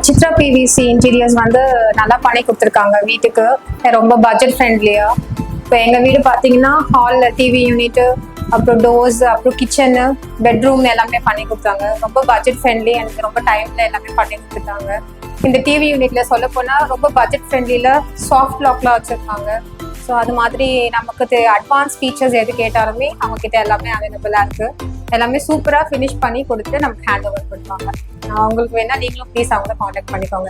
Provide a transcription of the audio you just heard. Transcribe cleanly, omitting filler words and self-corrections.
Chitra PVC interiors வந்து நல்லா பண்ணி கொடுத்துருக்காங்க வீட்டுக்கு, ரொம்ப பட்ஜெட் ஃப்ரெண்ட்லியா. இப்போ எங்கள் வீடு பார்த்தீங்கன்னா ஹாலில் டிவி யூனிட்டு, அப்புறம் டோர்ஸ், அப்புறம் கிச்சனு, பெட்ரூம் எல்லாமே பண்ணி கொடுத்தாங்க. ரொம்ப பட்ஜெட் ஃப்ரெண்ட்லி, எனக்கு ரொம்ப டைமில் எல்லாமே பண்ணி கொடுத்துட்டாங்க. இந்த டிவி யூனிட்ல சொல்ல போனால் ரொம்ப பட்ஜெட் ஃப்ரெண்ட்லியில் சாஃப்ட் லாக்லாம் வச்சுருக்காங்க. ஸோ அது மாதிரி நமக்கு அட்வான்ஸ் ஃபீச்சர்ஸ் எது கேட்டாலுமே அவங்கக்கிட்ட எல்லாமே அவைலபிளாக இருக்குது. எல்லாமே சூப்பராக ஃபினிஷ் பண்ணி கொடுத்து நமக்கு ஹேண்ட் ஓவர் பண்ணுவாங்க. அவங்களுக்கு வேணால் நீங்களும் ப்ளீஸ் அவங்கள காண்டாக்ட் பண்ணிக்கோங்க.